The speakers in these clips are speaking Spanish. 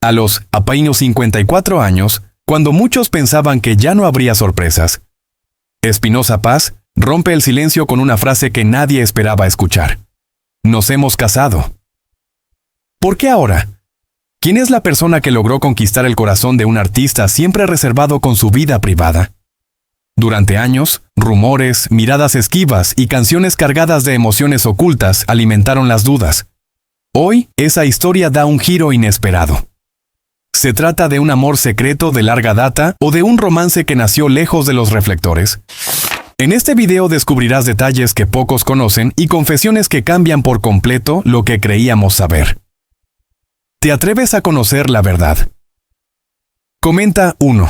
A los apenas 54 años, cuando muchos pensaban que ya no habría sorpresas, Espinoza Paz rompe el silencio con una frase que nadie esperaba escuchar. Nos hemos casado. ¿Por qué ahora? ¿Quién es la persona que logró conquistar el corazón de un artista siempre reservado con su vida privada? Durante años, rumores, miradas esquivas y canciones cargadas de emociones ocultas alimentaron las dudas. Hoy, esa historia da un giro inesperado. ¿Se trata de un amor secreto de larga data o de un romance que nació lejos de los reflectores? En este video descubrirás detalles que pocos conocen y confesiones que cambian por completo lo que creíamos saber. ¿Te atreves a conocer la verdad? Comenta 1.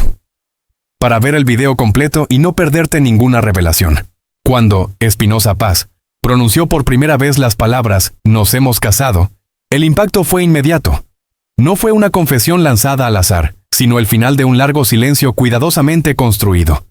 Para ver el video completo y no perderte ninguna revelación. Cuando Espinoza Paz pronunció por primera vez las palabras "nos hemos casado", el impacto fue inmediato. No fue una confesión lanzada al azar, sino el final de un largo silencio cuidadosamente construido.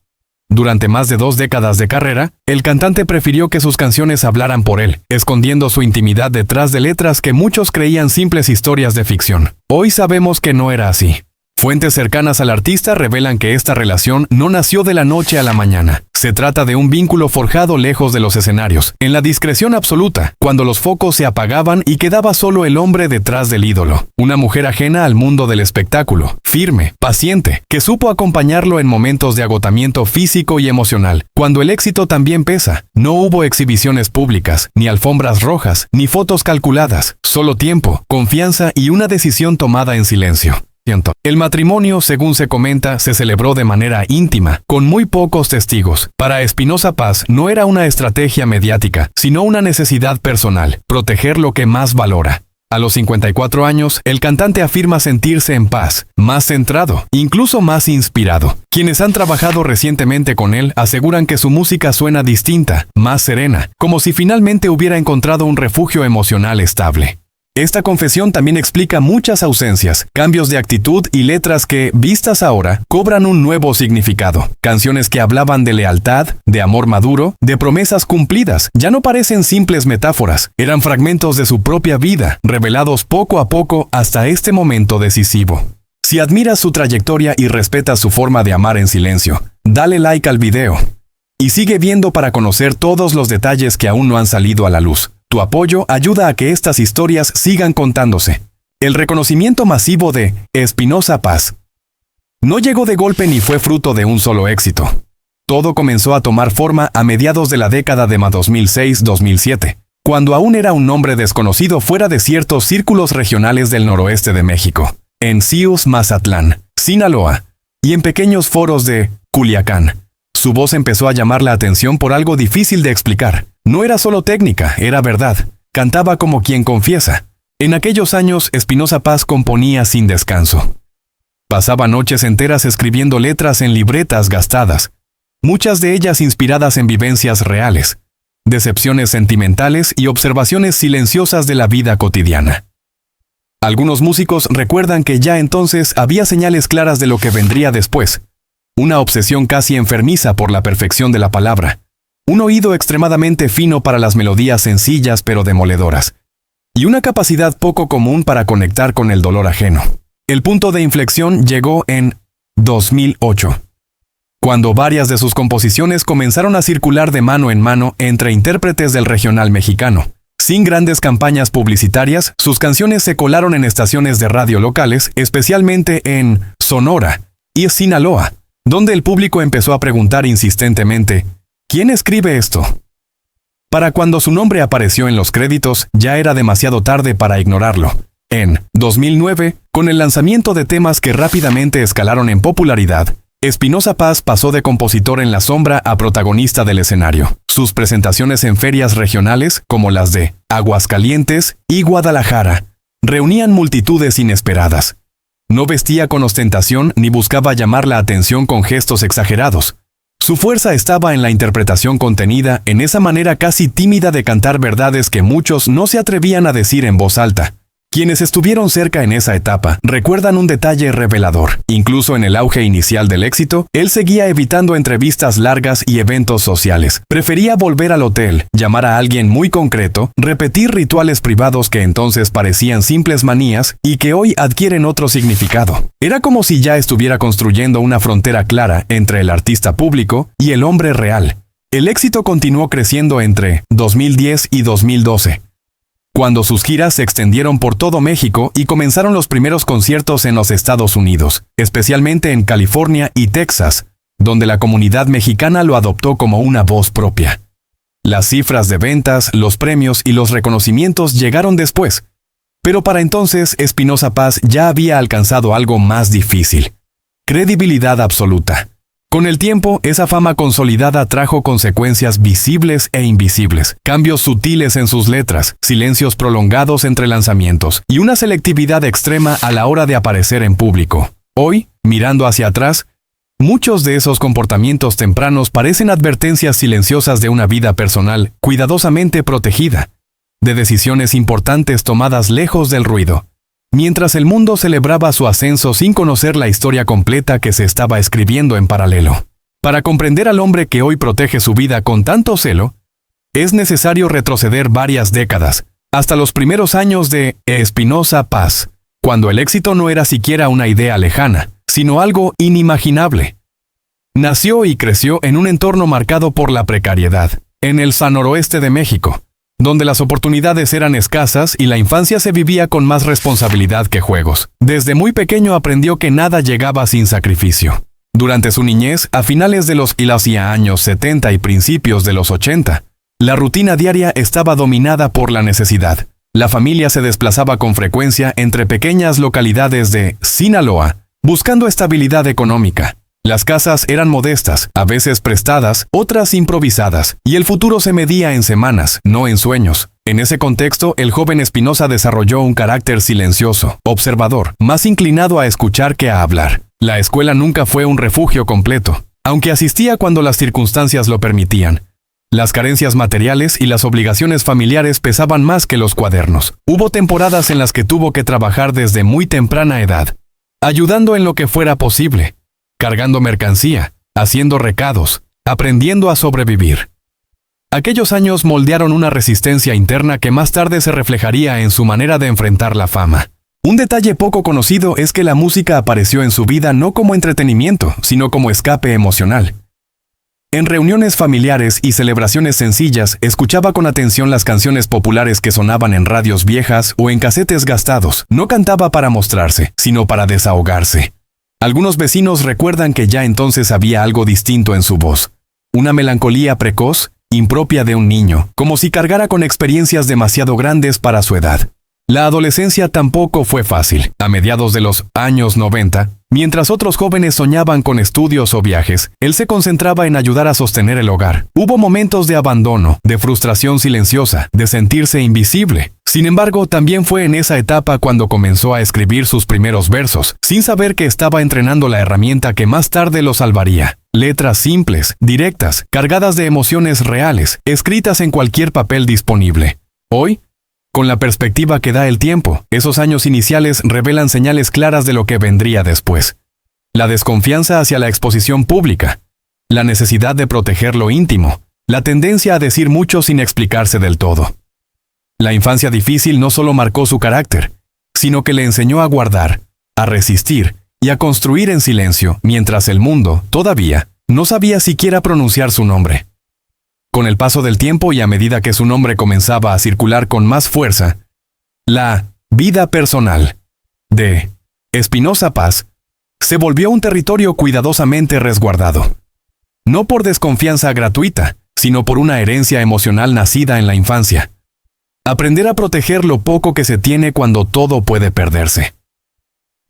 Durante más de 2 décadas de carrera, el cantante prefirió que sus canciones hablaran por él, escondiendo su intimidad detrás de letras que muchos creían simples historias de ficción. Hoy sabemos que no era así. Fuentes cercanas al artista revelan que esta relación no nació de la noche a la mañana. Se trata de un vínculo forjado lejos de los escenarios, en la discreción absoluta, cuando los focos se apagaban y quedaba solo el hombre detrás del ídolo. Una mujer ajena al mundo del espectáculo, firme, paciente, que supo acompañarlo en momentos de agotamiento físico y emocional. Cuando el éxito también pesa, no hubo exhibiciones públicas, ni alfombras rojas, ni fotos calculadas, solo tiempo, confianza y una decisión tomada en silencio. El matrimonio, según se comenta, se celebró de manera íntima, con muy pocos testigos. Para Espinoza Paz no era una estrategia mediática, sino una necesidad personal, proteger lo que más valora. A los 54 años, el cantante afirma sentirse en paz, más centrado, incluso más inspirado. Quienes han trabajado recientemente con él aseguran que su música suena distinta, más serena, como si finalmente hubiera encontrado un refugio emocional estable. Esta confesión también explica muchas ausencias, cambios de actitud y letras que, vistas ahora, cobran un nuevo significado. Canciones que hablaban de lealtad, de amor maduro, de promesas cumplidas, ya no parecen simples metáforas, eran fragmentos de su propia vida, revelados poco a poco hasta este momento decisivo. Si admiras su trayectoria y respetas su forma de amar en silencio, dale like al video. Y sigue viendo para conocer todos los detalles que aún no han salido a la luz. Tu apoyo ayuda a que estas historias sigan contándose. El reconocimiento masivo de Espinoza Paz no llegó de golpe ni fue fruto de un solo éxito. Todo comenzó a tomar forma a mediados de la década de 2006-2007, cuando aún era un nombre desconocido fuera de ciertos círculos regionales del noroeste de México, en Cius, Mazatlán, Sinaloa, y en pequeños foros de Culiacán. Su voz empezó a llamar la atención por algo difícil de explicar. No era solo técnica, era verdad. Cantaba como quien confiesa. En aquellos años, Espinoza Paz componía sin descanso. Pasaba noches enteras escribiendo letras en libretas gastadas, muchas de ellas inspiradas en vivencias reales, decepciones sentimentales y observaciones silenciosas de la vida cotidiana. Algunos músicos recuerdan que ya entonces había señales claras de lo que vendría después. Una obsesión casi enfermiza por la perfección de la palabra. Un oído extremadamente fino para las melodías sencillas pero demoledoras. Y una capacidad poco común para conectar con el dolor ajeno. El punto de inflexión llegó en 2008, cuando varias de sus composiciones comenzaron a circular de mano en mano entre intérpretes del regional mexicano. Sin grandes campañas publicitarias, sus canciones se colaron en estaciones de radio locales, especialmente en Sonora y Sinaloa, donde el público empezó a preguntar insistentemente, ¿quién escribe esto? Para cuando su nombre apareció en los créditos, ya era demasiado tarde para ignorarlo. En 2009, con el lanzamiento de temas que rápidamente escalaron en popularidad, Espinoza Paz pasó de compositor en la sombra a protagonista del escenario. Sus presentaciones en ferias regionales, como las de Aguascalientes y Guadalajara, reunían multitudes inesperadas. No vestía con ostentación ni buscaba llamar la atención con gestos exagerados. Su fuerza estaba en la interpretación contenida, en esa manera casi tímida de cantar verdades que muchos no se atrevían a decir en voz alta. Quienes estuvieron cerca en esa etapa recuerdan un detalle revelador. Incluso en el auge inicial del éxito, él seguía evitando entrevistas largas y eventos sociales. Prefería volver al hotel, llamar a alguien muy concreto, repetir rituales privados que entonces parecían simples manías y que hoy adquieren otro significado. Era como si ya estuviera construyendo una frontera clara entre el artista público y el hombre real. El éxito continuó creciendo entre 2010 y 2012. Cuando sus giras se extendieron por todo México y comenzaron los primeros conciertos en los Estados Unidos, especialmente en California y Texas, donde la comunidad mexicana lo adoptó como una voz propia. Las cifras de ventas, los premios y los reconocimientos llegaron después, pero para entonces Espinoza Paz ya había alcanzado algo más difícil: credibilidad absoluta. Con el tiempo, esa fama consolidada trajo consecuencias visibles e invisibles, cambios sutiles en sus letras, silencios prolongados entre lanzamientos y una selectividad extrema a la hora de aparecer en público. Hoy, mirando hacia atrás, muchos de esos comportamientos tempranos parecen advertencias silenciosas de una vida personal cuidadosamente protegida, de decisiones importantes tomadas lejos del ruido, mientras el mundo celebraba su ascenso sin conocer la historia completa que se estaba escribiendo en paralelo. Para comprender al hombre que hoy protege su vida con tanto celo, es necesario retroceder varias décadas, hasta los primeros años de Espinoza Paz, cuando el éxito no era siquiera una idea lejana, sino algo inimaginable. Nació y creció en un entorno marcado por la precariedad, en el noroeste de México, donde las oportunidades eran escasas y la infancia se vivía con más responsabilidad que juegos. Desde muy pequeño aprendió que nada llegaba sin sacrificio. Durante su niñez, a finales de los años 70 y principios de los 80, la rutina diaria estaba dominada por la necesidad. La familia se desplazaba con frecuencia entre pequeñas localidades de Sinaloa, buscando estabilidad económica. Las casas eran modestas, a veces prestadas, otras improvisadas, y el futuro se medía en semanas, no en sueños. En ese contexto, el joven Espinoza desarrolló un carácter silencioso, observador, más inclinado a escuchar que a hablar. La escuela nunca fue un refugio completo, aunque asistía cuando las circunstancias lo permitían. Las carencias materiales y las obligaciones familiares pesaban más que los cuadernos. Hubo temporadas en las que tuvo que trabajar desde muy temprana edad, ayudando en lo que fuera posible, cargando mercancía, haciendo recados, aprendiendo a sobrevivir. Aquellos años moldearon una resistencia interna que más tarde se reflejaría en su manera de enfrentar la fama. Un detalle poco conocido es que la música apareció en su vida no como entretenimiento, sino como escape emocional. En reuniones familiares y celebraciones sencillas, escuchaba con atención las canciones populares que sonaban en radios viejas o en casetes gastados. No cantaba para mostrarse, sino para desahogarse. Algunos vecinos recuerdan que ya entonces había algo distinto en su voz, una melancolía precoz, impropia de un niño, como si cargara con experiencias demasiado grandes para su edad. La adolescencia tampoco fue fácil. A mediados de los años 90, mientras otros jóvenes soñaban con estudios o viajes, él se concentraba en ayudar a sostener el hogar. Hubo momentos de abandono, de frustración silenciosa, de sentirse invisible. Sin embargo, también fue en esa etapa cuando comenzó a escribir sus primeros versos, sin saber que estaba entrenando la herramienta que más tarde lo salvaría. Letras simples, directas, cargadas de emociones reales, escritas en cualquier papel disponible. Hoy, con la perspectiva que da el tiempo, esos años iniciales revelan señales claras de lo que vendría después. La desconfianza hacia la exposición pública, la necesidad de proteger lo íntimo, la tendencia a decir mucho sin explicarse del todo. La infancia difícil no solo marcó su carácter, sino que le enseñó a guardar, a resistir y a construir en silencio, mientras el mundo, todavía, no sabía siquiera pronunciar su nombre. Con el paso del tiempo y a medida que su nombre comenzaba a circular con más fuerza, la vida personal de Espinoza Paz se volvió un territorio cuidadosamente resguardado. No por desconfianza gratuita, sino por una herencia emocional nacida en la infancia. Aprender a proteger lo poco que se tiene cuando todo puede perderse.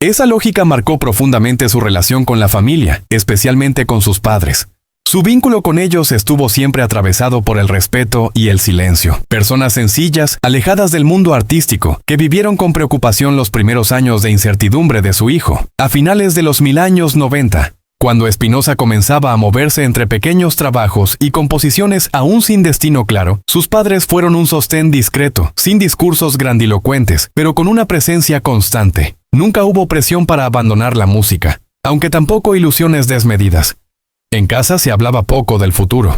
Esa lógica marcó profundamente su relación con la familia, especialmente con sus padres. Su vínculo con ellos estuvo siempre atravesado por el respeto y el silencio. Personas sencillas, alejadas del mundo artístico, que vivieron con preocupación los primeros años de incertidumbre de su hijo. A finales de los años 90, Cuando Espinosa comenzaba a moverse entre pequeños trabajos y composiciones aún sin destino claro, sus padres fueron un sostén discreto, sin discursos grandilocuentes, pero con una presencia constante. Nunca hubo presión para abandonar la música, aunque tampoco ilusiones desmedidas. En casa se hablaba poco del futuro.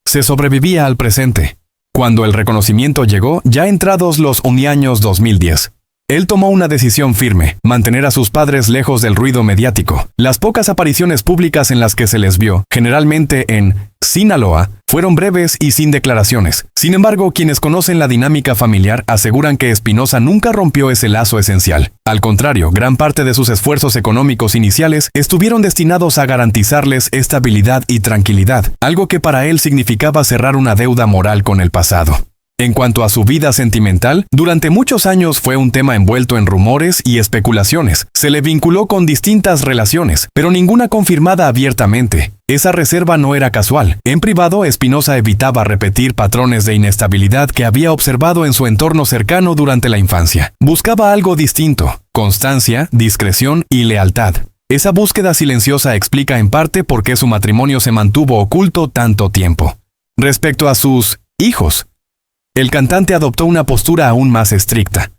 Se sobrevivía al presente. Cuando el reconocimiento llegó, ya entrados los años 2010, él tomó una decisión firme: mantener a sus padres lejos del ruido mediático. Las pocas apariciones públicas en las que se les vio, generalmente en Sinaloa, fueron breves y sin declaraciones. Sin embargo, quienes conocen la dinámica familiar aseguran que Espinosa nunca rompió ese lazo esencial. Al contrario, gran parte de sus esfuerzos económicos iniciales estuvieron destinados a garantizarles estabilidad y tranquilidad, algo que para él significaba cerrar una deuda moral con el pasado. En cuanto a su vida sentimental, durante muchos años fue un tema envuelto en rumores y especulaciones. Se le vinculó con distintas relaciones, pero ninguna confirmada abiertamente. Esa reserva no era casual. En privado, Espinosa evitaba repetir patrones de inestabilidad que había observado en su entorno cercano durante la infancia. Buscaba algo distinto: constancia, discreción y lealtad. Esa búsqueda silenciosa explica en parte por qué su matrimonio se mantuvo oculto tanto tiempo. Respecto a sus hijos, el cantante adoptó una postura aún más estricta.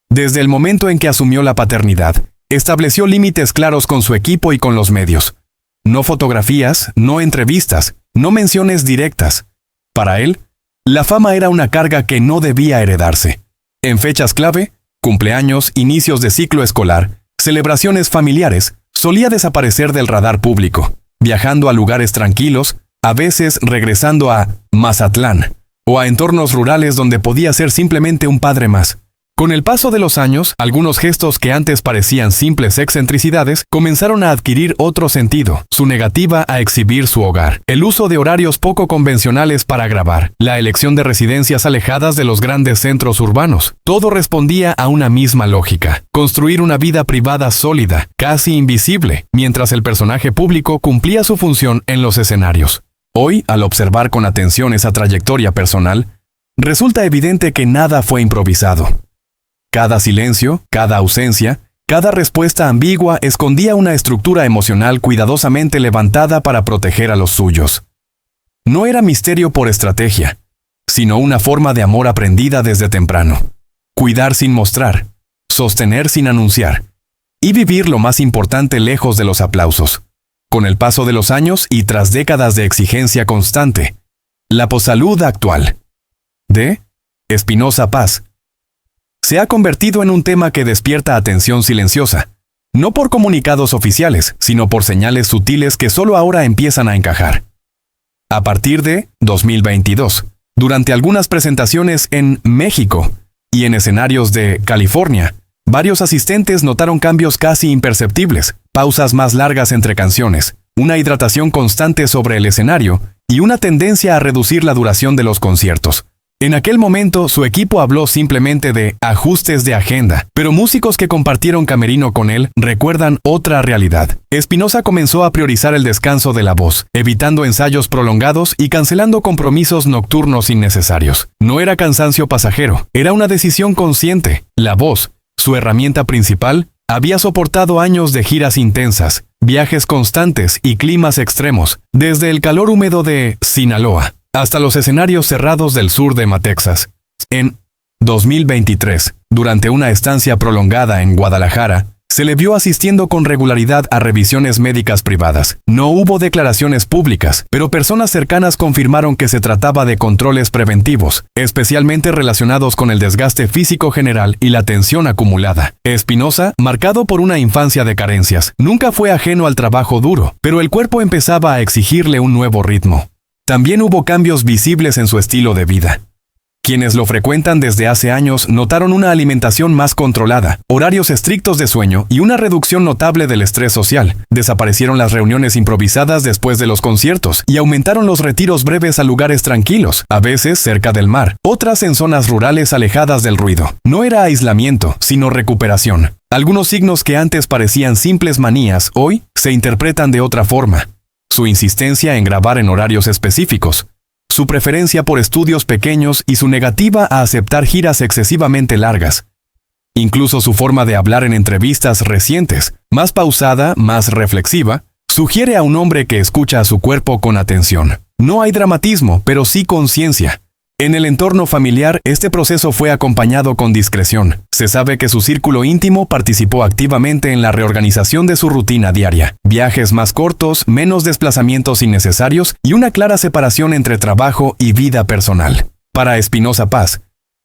Desde el momento en que asumió la paternidad, estableció límites claros con su equipo y con los medios. No fotografías, no entrevistas, no menciones directas. Para él, la fama era una carga que no debía heredarse. En fechas clave, cumpleaños, inicios de ciclo escolar, celebraciones familiares, solía desaparecer del radar público, viajando a lugares tranquilos, a veces regresando a Mazatlán, o a entornos rurales donde podía ser simplemente un padre más. Con el paso de los años, algunos gestos que antes parecían simples excentricidades comenzaron a adquirir otro sentido: su negativa a exhibir su hogar, el uso de horarios poco convencionales para grabar, la elección de residencias alejadas de los grandes centros urbanos. Todo respondía a una misma lógica: construir una vida privada sólida, casi invisible, mientras el personaje público cumplía su función en los escenarios. Hoy, al observar con atención esa trayectoria personal, resulta evidente que nada fue improvisado. Cada silencio, cada ausencia, cada respuesta ambigua escondía una estructura emocional cuidadosamente levantada para proteger a los suyos. No era misterio por estrategia, sino una forma de amor aprendida desde temprano. Cuidar sin mostrar, sostener sin anunciar, y vivir lo más importante lejos de los aplausos. Con el paso de los años y tras décadas de exigencia constante, la possalud actual de Espinosa Paz se ha convertido en un tema que despierta atención silenciosa, no por comunicados oficiales, sino por señales sutiles que solo ahora empiezan a encajar. A partir de 2022, durante algunas presentaciones en México y en escenarios de California, varios asistentes notaron cambios casi imperceptibles: pausas más largas entre canciones, una hidratación constante sobre el escenario y una tendencia a reducir la duración de los conciertos. En aquel momento, su equipo habló simplemente de ajustes de agenda, pero músicos que compartieron camerino con él recuerdan otra realidad. Espinosa comenzó a priorizar el descanso de la voz, evitando ensayos prolongados y cancelando compromisos nocturnos innecesarios. No era cansancio pasajero, era una decisión consciente. La voz, su herramienta principal, había soportado años de giras intensas, viajes constantes y climas extremos, desde el calor húmedo de Sinaloa hasta los escenarios cerrados del sur de Texas. En 2023, durante una estancia prolongada en Guadalajara, se le vio asistiendo con regularidad a revisiones médicas privadas. No hubo declaraciones públicas, pero personas cercanas confirmaron que se trataba de controles preventivos, especialmente relacionados con el desgaste físico general y la tensión acumulada. Espinosa, marcado por una infancia de carencias, nunca fue ajeno al trabajo duro, pero el cuerpo empezaba a exigirle un nuevo ritmo. También hubo cambios visibles en su estilo de vida. Quienes lo frecuentan desde hace años notaron una alimentación más controlada, horarios estrictos de sueño y una reducción notable del estrés social. Desaparecieron las reuniones improvisadas después de los conciertos y aumentaron los retiros breves a lugares tranquilos, a veces cerca del mar, otras en zonas rurales alejadas del ruido. No era aislamiento, sino recuperación. Algunos signos que antes parecían simples manías, hoy se interpretan de otra forma. Su insistencia en grabar en horarios específicos, su preferencia por estudios pequeños y su negativa a aceptar giras excesivamente largas. Incluso su forma de hablar en entrevistas recientes, más pausada, más reflexiva, Sugiere a un hombre que escucha a su cuerpo con atención. No hay dramatismo, pero sí conciencia. En el entorno familiar, este proceso fue acompañado con discreción. Se sabe que su círculo íntimo participó activamente en la reorganización de su rutina diaria. Viajes más cortos, menos desplazamientos innecesarios y una clara separación entre trabajo y vida personal. Para Espinosa Paz,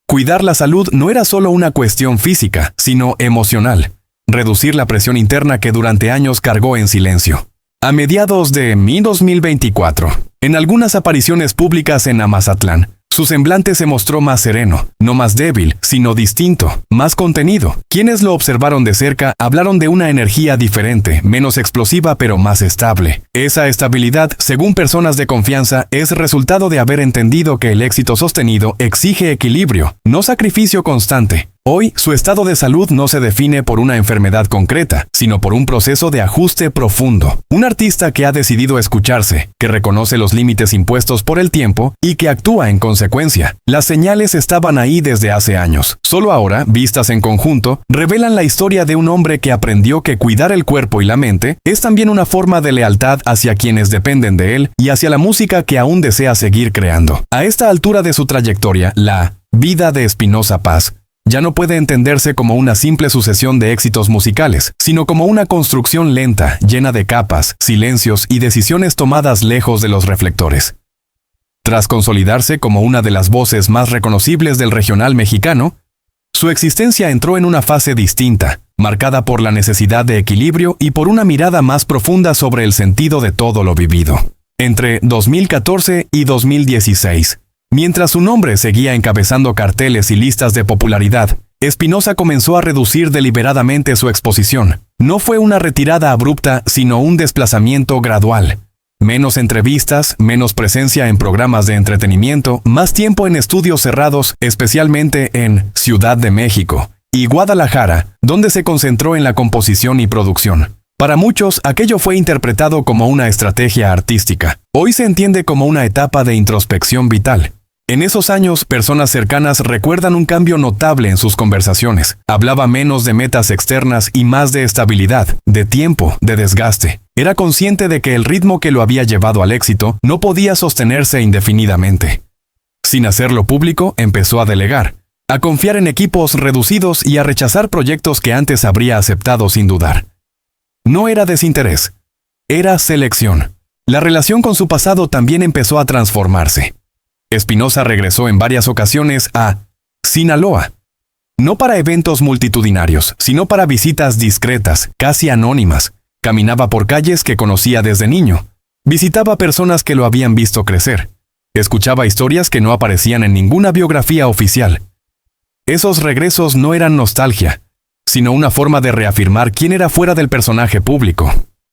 cuidar la salud no era solo una cuestión física, sino emocional. Reducir la presión interna que durante años cargó en silencio. A mediados de 2024, en algunas apariciones públicas en Amazatlán, su semblante se mostró más sereno, no más débil, sino distinto, más contenido. Quienes lo observaron de cerca hablaron de una energía diferente, menos explosiva pero más estable. Esa estabilidad, según personas de confianza, es resultado de haber entendido que el éxito sostenido exige equilibrio, no sacrificio constante. Hoy, su estado de salud no se define por una enfermedad concreta, sino por un proceso de ajuste profundo. Un artista que ha decidido escucharse, que reconoce los límites impuestos por el tiempo y que actúa en consecuencia. Las señales estaban ahí desde hace años. Solo ahora, vistas en conjunto, revelan la historia de un hombre que aprendió que cuidar el cuerpo y la mente es también una forma de lealtad hacia quienes dependen de él y hacia la música que aún desea seguir creando. A esta altura de su trayectoria, la vida de Espinosa Paz ya no puede entenderse como una simple sucesión de éxitos musicales, sino como una construcción lenta, llena de capas, silencios y decisiones tomadas lejos de los reflectores. Tras consolidarse como una de las voces más reconocibles del regional mexicano, su existencia entró en una fase distinta, marcada por la necesidad de equilibrio y por una mirada más profunda sobre el sentido de todo lo vivido. Entre 2014 y 2016, mientras su nombre seguía encabezando carteles y listas de popularidad, Espinosa comenzó a reducir deliberadamente su exposición. No fue una retirada abrupta, sino un desplazamiento gradual. Menos entrevistas, menos presencia en programas de entretenimiento, más tiempo en estudios cerrados, especialmente en Ciudad de México y Guadalajara, donde se concentró en la composición y producción. Para muchos, aquello fue interpretado como una estrategia artística. Hoy se entiende como una etapa de introspección vital. En esos años, personas cercanas recuerdan un cambio notable en sus conversaciones. Hablaba menos de metas externas y más de estabilidad, de tiempo, de desgaste. Era consciente de que el ritmo que lo había llevado al éxito no podía sostenerse indefinidamente. Sin hacerlo público, empezó a delegar, a confiar en equipos reducidos y a rechazar proyectos que antes habría aceptado sin dudar. No era desinterés, era selección. La relación con su pasado también empezó a transformarse. Espinosa regresó en varias ocasiones a Sinaloa. No para eventos multitudinarios, sino para visitas discretas, casi anónimas. Caminaba por calles que conocía desde niño. Visitaba personas que lo habían visto crecer. Escuchaba historias que no aparecían en ninguna biografía oficial. Esos regresos no eran nostalgia, sino una forma de reafirmar quién era fuera del personaje público.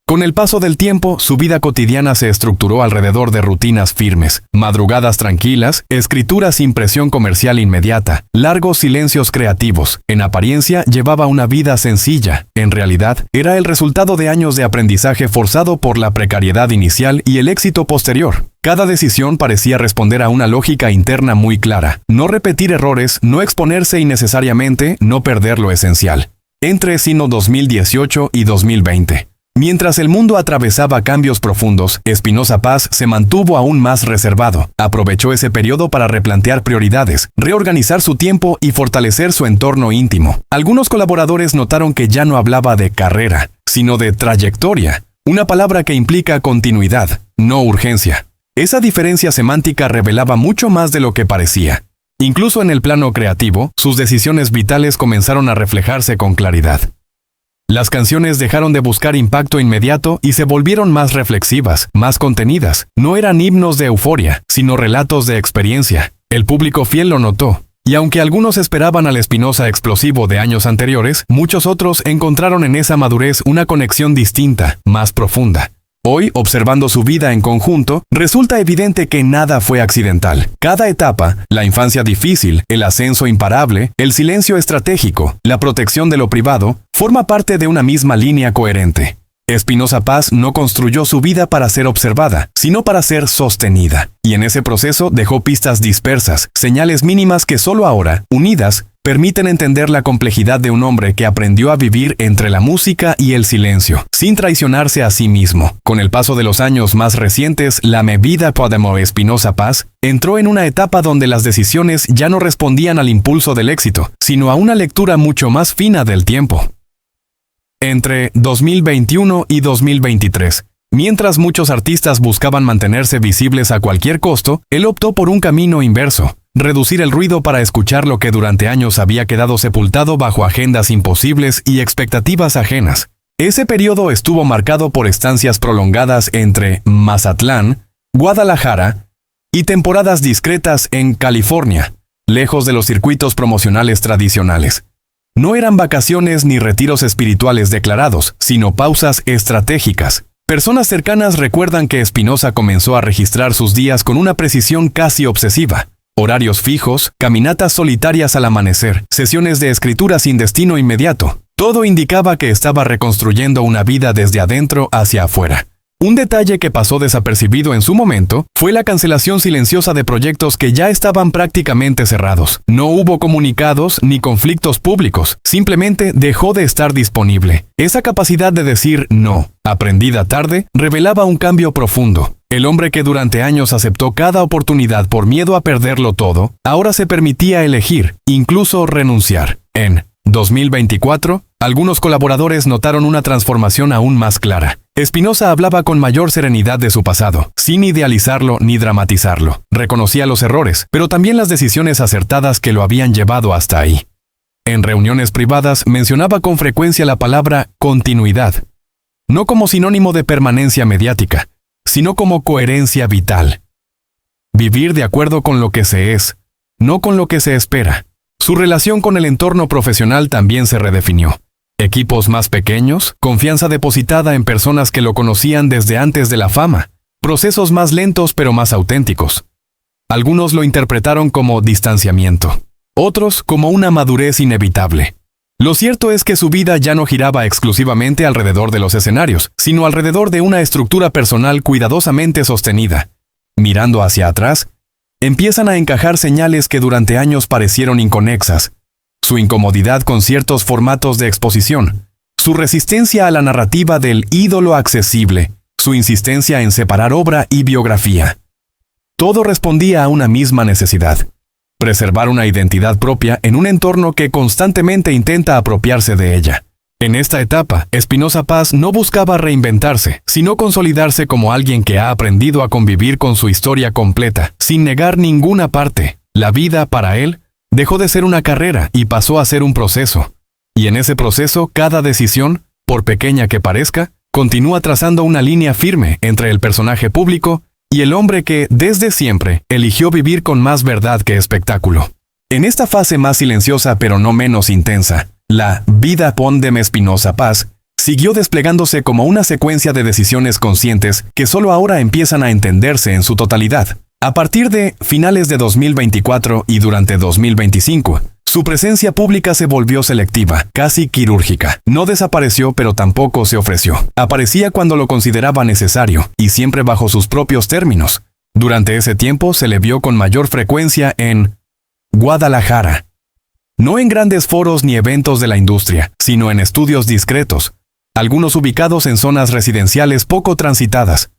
Con el paso del tiempo, su vida cotidiana se estructuró alrededor de rutinas firmes, madrugadas tranquilas, escrituras sin presión comercial inmediata, largos silencios creativos. En apariencia, llevaba una vida sencilla. En realidad, era el resultado de años de aprendizaje forzado por la precariedad inicial y el éxito posterior. Cada decisión parecía responder a una lógica interna muy clara. No repetir errores, no exponerse innecesariamente, no perder lo esencial. Entre 2018 y 2020. Mientras el mundo atravesaba cambios profundos, Espinosa Paz se mantuvo aún más reservado. Aprovechó ese periodo para replantear prioridades, reorganizar su tiempo y fortalecer su entorno íntimo. Algunos colaboradores notaron que ya no hablaba de carrera, sino de trayectoria, una palabra que implica continuidad, no urgencia. Esa diferencia semántica revelaba mucho más de lo que parecía. Incluso en el plano creativo, sus decisiones vitales comenzaron a reflejarse con claridad. Las canciones dejaron de buscar impacto inmediato y se volvieron más reflexivas, más contenidas. No eran himnos de euforia, sino relatos de experiencia. El público fiel lo notó. Y aunque algunos esperaban al Espinosa explosivo de años anteriores, muchos otros encontraron en esa madurez una conexión distinta, más profunda. Hoy, observando su vida en conjunto, resulta evidente que nada fue accidental. Cada etapa, la infancia difícil, el ascenso imparable, el silencio estratégico, la protección de lo privado, forma parte de una misma línea coherente. Espinosa Paz no construyó su vida para ser observada, sino para ser sostenida. Y en ese proceso dejó pistas dispersas, señales mínimas que solo ahora, unidas, permiten entender la complejidad de un hombre que aprendió a vivir entre la música y el silencio, sin traicionarse a sí mismo. Con el paso de los años más recientes, la vida de Espinosa Paz entró en una etapa donde las decisiones ya no respondían al impulso del éxito, sino a una lectura mucho más fina del tiempo. Entre 2021 y 2023, mientras muchos artistas buscaban mantenerse visibles a cualquier costo, él optó por un camino inverso: reducir el ruido para escuchar lo que durante años había quedado sepultado bajo agendas imposibles y expectativas ajenas. Ese periodo estuvo marcado por estancias prolongadas entre Mazatlán, Guadalajara y temporadas discretas en California, lejos de los circuitos promocionales tradicionales. No eran vacaciones ni retiros espirituales declarados, sino pausas estratégicas. Personas cercanas recuerdan que Espinosa comenzó a registrar sus días con una precisión casi obsesiva. Horarios fijos, caminatas solitarias al amanecer, sesiones de escritura sin destino inmediato. Todo indicaba que estaba reconstruyendo una vida desde adentro hacia afuera. Un detalle que pasó desapercibido en su momento fue la cancelación silenciosa de proyectos que ya estaban prácticamente cerrados. No hubo comunicados ni conflictos públicos, simplemente dejó de estar disponible. Esa capacidad de decir no, aprendida tarde, revelaba un cambio profundo. El hombre que durante años aceptó cada oportunidad por miedo a perderlo todo, ahora se permitía elegir, incluso renunciar. En 2024, algunos colaboradores notaron una transformación aún más clara. Espinosa hablaba con mayor serenidad de su pasado, sin idealizarlo ni dramatizarlo. Reconocía los errores, pero también las decisiones acertadas que lo habían llevado hasta ahí. En reuniones privadas mencionaba con frecuencia la palabra continuidad, no como sinónimo de permanencia mediática, sino como coherencia vital. Vivir de acuerdo con lo que se es, no con lo que se espera. Su relación con el entorno profesional también se redefinió. Equipos más pequeños, confianza depositada en personas que lo conocían desde antes de la fama, procesos más lentos pero más auténticos. Algunos lo interpretaron como distanciamiento, otros como una madurez inevitable. Lo cierto es que su vida ya no giraba exclusivamente alrededor de los escenarios, sino alrededor de una estructura personal cuidadosamente sostenida. Mirando hacia atrás, empiezan a encajar señales que durante años parecieron inconexas. Su incomodidad con ciertos formatos de exposición, su resistencia a la narrativa del ídolo accesible, su insistencia en separar obra y biografía. Todo respondía a una misma necesidad: preservar una identidad propia en un entorno que constantemente intenta apropiarse de ella. En esta etapa, Espinosa Paz no buscaba reinventarse, sino consolidarse como alguien que ha aprendido a convivir con su historia completa, sin negar ninguna parte. La vida, para él, dejó de ser una carrera y pasó a ser un proceso. Y en ese proceso, cada decisión, por pequeña que parezca, continúa trazando una línea firme entre el personaje público y el hombre que, desde siempre, eligió vivir con más verdad que espectáculo. En esta fase más silenciosa pero no menos intensa, la vida de Espinosa Paz siguió desplegándose como una secuencia de decisiones conscientes que solo ahora empiezan a entenderse en su totalidad. A partir de finales de 2024 y durante 2025, su presencia pública se volvió selectiva, casi quirúrgica. No desapareció, pero tampoco se ofreció. Aparecía cuando lo consideraba necesario, y siempre bajo sus propios términos. Durante ese tiempo se le vio con mayor frecuencia en Guadalajara. No en grandes foros ni eventos de la industria, sino en estudios discretos, algunos ubicados en zonas residenciales poco transitadas.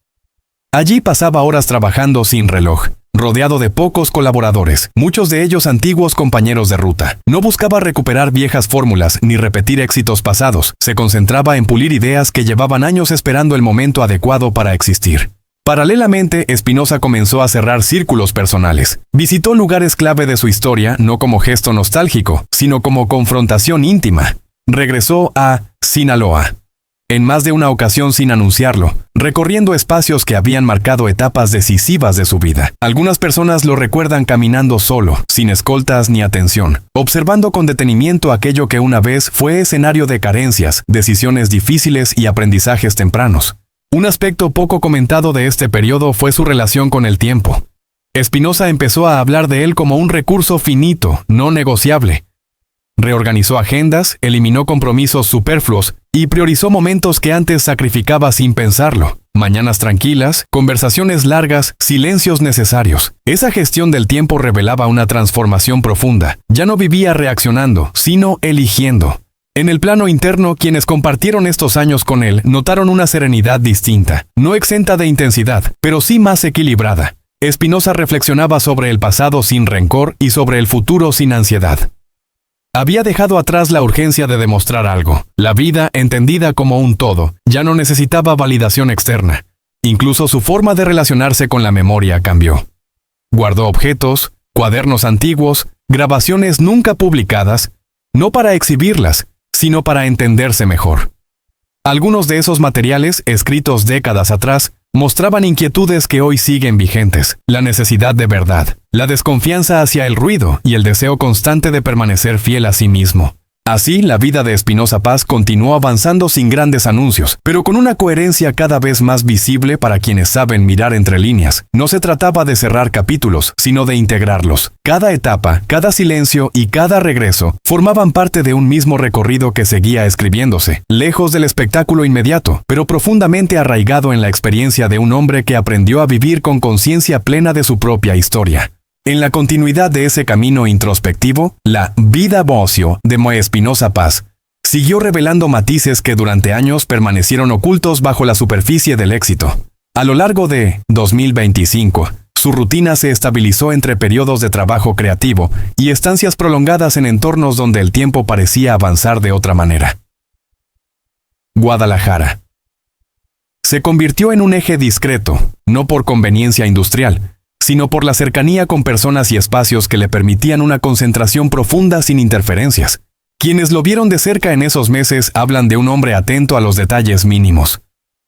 Allí pasaba horas trabajando sin reloj, rodeado de pocos colaboradores, muchos de ellos antiguos compañeros de ruta. No buscaba recuperar viejas fórmulas ni repetir éxitos pasados, se concentraba en pulir ideas que llevaban años esperando el momento adecuado para existir. Paralelamente, Espinosa comenzó a cerrar círculos personales. Visitó lugares clave de su historia no como gesto nostálgico, sino como confrontación íntima. Regresó a Sinaloa, en más de una ocasión sin anunciarlo, recorriendo espacios que habían marcado etapas decisivas de su vida. Algunas personas lo recuerdan caminando solo, sin escoltas ni atención, observando con detenimiento aquello que una vez fue escenario de carencias, decisiones difíciles y aprendizajes tempranos. Un aspecto poco comentado de este periodo fue su relación con el tiempo. Espinosa empezó a hablar de él como un recurso finito, no negociable. Reorganizó agendas, eliminó compromisos superfluos y priorizó momentos que antes sacrificaba sin pensarlo. Mañanas tranquilas, conversaciones largas, silencios necesarios. Esa gestión del tiempo revelaba una transformación profunda. Ya no vivía reaccionando, sino eligiendo. En el plano interno, quienes compartieron estos años con él notaron una serenidad distinta, no exenta de intensidad, pero sí más equilibrada. Espinosa reflexionaba sobre el pasado sin rencor y sobre el futuro sin ansiedad. Había dejado atrás la urgencia de demostrar algo. La vida, entendida como un todo, ya no necesitaba validación externa. Incluso su forma de relacionarse con la memoria cambió. Guardó objetos, cuadernos antiguos, grabaciones nunca publicadas, no para exhibirlas, sino para entenderse mejor. Algunos de esos materiales, escritos décadas atrás, mostraban inquietudes que hoy siguen vigentes: la necesidad de verdad, la desconfianza hacia el ruido y el deseo constante de permanecer fiel a sí mismo. Así, la vida de Espinosa Paz continuó avanzando sin grandes anuncios, pero con una coherencia cada vez más visible para quienes saben mirar entre líneas. No se trataba de cerrar capítulos, sino de integrarlos. Cada etapa, cada silencio y cada regreso formaban parte de un mismo recorrido que seguía escribiéndose, lejos del espectáculo inmediato, pero profundamente arraigado en la experiencia de un hombre que aprendió a vivir con conciencia plena de su propia historia. En la continuidad de ese camino introspectivo, la vida bocio de Espinosa Paz siguió revelando matices que durante años permanecieron ocultos bajo la superficie del éxito. A lo largo de 2025, su rutina se estabilizó entre periodos de trabajo creativo y estancias prolongadas en entornos donde el tiempo parecía avanzar de otra manera. Guadalajara. Se convirtió en un eje discreto, no por conveniencia industrial, sino por la cercanía con personas y espacios que le permitían una concentración profunda sin interferencias. Quienes lo vieron de cerca en esos meses hablan de un hombre atento a los detalles mínimos.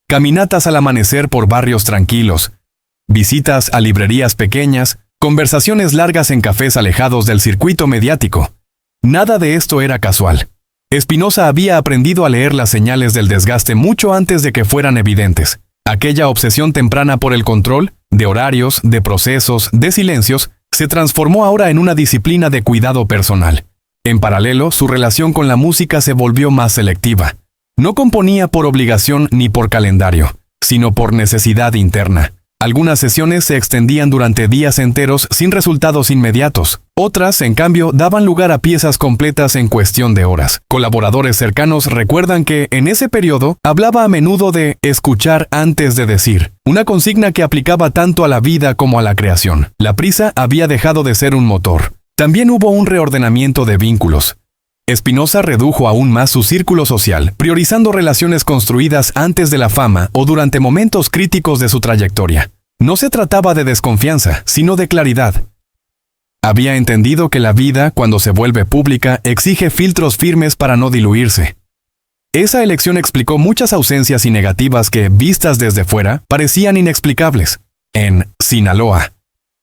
Caminatas al amanecer por barrios tranquilos, visitas a librerías pequeñas, conversaciones largas en cafés alejados del circuito mediático. Nada de esto era casual. Espinosa había aprendido a leer las señales del desgaste mucho antes de que fueran evidentes. Aquella obsesión temprana por el control, de horarios, de procesos, de silencios, se transformó ahora en una disciplina de cuidado personal. En paralelo, su relación con la música se volvió más selectiva. No componía por obligación ni por calendario, sino por necesidad interna. Algunas sesiones se extendían durante días enteros sin resultados inmediatos. Otras, en cambio, daban lugar a piezas completas en cuestión de horas. Colaboradores cercanos recuerdan que, en ese periodo, hablaba a menudo de escuchar antes de decir, una consigna que aplicaba tanto a la vida como a la creación. La prisa había dejado de ser un motor. También hubo un reordenamiento de vínculos. Espinosa redujo aún más su círculo social, priorizando relaciones construidas antes de la fama o durante momentos críticos de su trayectoria. No se trataba de desconfianza, sino de claridad. Había entendido que la vida, cuando se vuelve pública, exige filtros firmes para no diluirse. Esa elección explicó muchas ausencias y negativas que, vistas desde fuera, parecían inexplicables. En Sinaloa,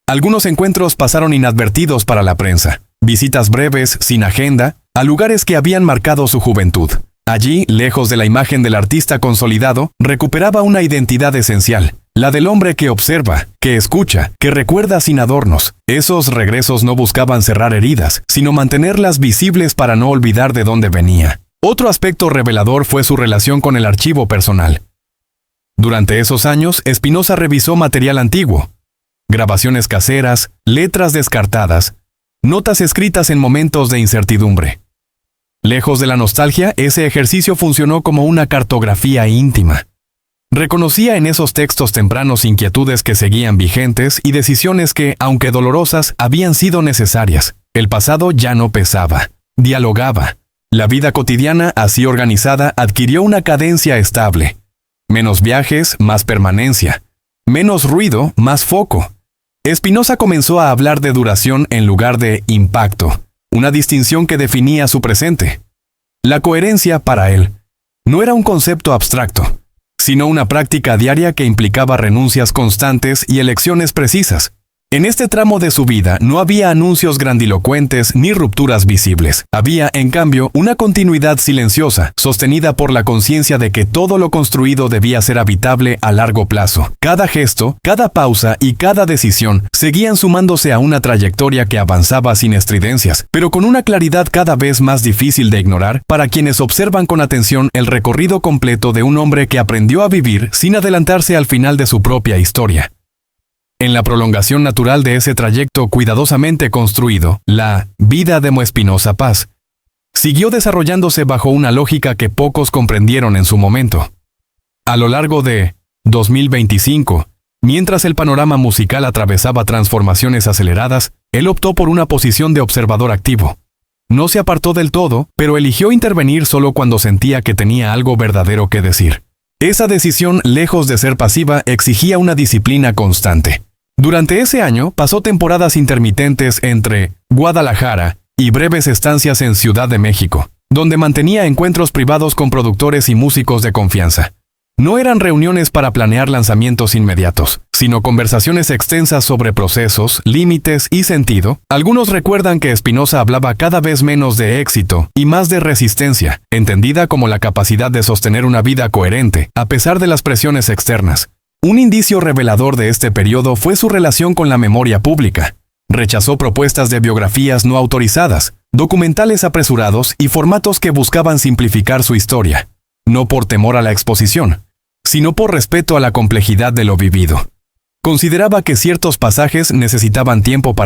algunos encuentros pasaron inadvertidos para la prensa. Visitas breves, sin agenda, a lugares que habían marcado su juventud. Allí, lejos de la imagen del artista consolidado, recuperaba una identidad esencial, la del hombre que observa, que escucha, que recuerda sin adornos. Esos regresos no buscaban cerrar heridas, sino mantenerlas visibles para no olvidar de dónde venía. Otro aspecto revelador fue su relación con el archivo personal. Durante esos años, Espinosa revisó material antiguo, grabaciones caseras, letras descartadas, notas escritas en momentos de incertidumbre. Lejos de la nostalgia, ese ejercicio funcionó como una cartografía íntima. Reconocía en esos textos tempranos inquietudes que seguían vigentes y decisiones que, aunque dolorosas, habían sido necesarias. El pasado ya no pesaba, dialogaba. La vida cotidiana, así organizada, adquirió una cadencia estable. Menos viajes, más permanencia. Menos ruido, más foco. Espinosa comenzó a hablar de duración en lugar de impacto, una distinción que definía su presente. La coherencia, para él, no era un concepto abstracto, sino una práctica diaria que implicaba renuncias constantes y elecciones precisas. En este tramo de su vida no había anuncios grandilocuentes ni rupturas visibles. Había, en cambio, una continuidad silenciosa, sostenida por la conciencia de que todo lo construido debía ser habitable a largo plazo. Cada gesto, cada pausa y cada decisión seguían sumándose a una trayectoria que avanzaba sin estridencias, pero con una claridad cada vez más difícil de ignorar para quienes observan con atención el recorrido completo de un hombre que aprendió a vivir sin adelantarse al final de su propia historia. En la prolongación natural de ese trayecto cuidadosamente construido, la vida de Espinosa Paz siguió desarrollándose bajo una lógica que pocos comprendieron en su momento. A lo largo de 2025, mientras el panorama musical atravesaba transformaciones aceleradas, él optó por una posición de observador activo. No se apartó del todo, pero eligió intervenir solo cuando sentía que tenía algo verdadero que decir. Esa decisión, lejos de ser pasiva, exigía una disciplina constante. Durante ese año, pasó temporadas intermitentes entre Guadalajara y breves estancias en Ciudad de México, donde mantenía encuentros privados con productores y músicos de confianza. No eran reuniones para planear lanzamientos inmediatos, sino conversaciones extensas sobre procesos, límites y sentido. Algunos recuerdan que Espinosa hablaba cada vez menos de éxito y más de resistencia, entendida como la capacidad de sostener una vida coherente, a pesar de las presiones externas. Un indicio revelador de este periodo fue su relación con la memoria pública. Rechazó propuestas de biografías no autorizadas, documentales apresurados y formatos que buscaban simplificar su historia, no por temor a la exposición, sino por respeto a la complejidad de lo vivido. Consideraba que ciertos pasajes necesitaban tiempo para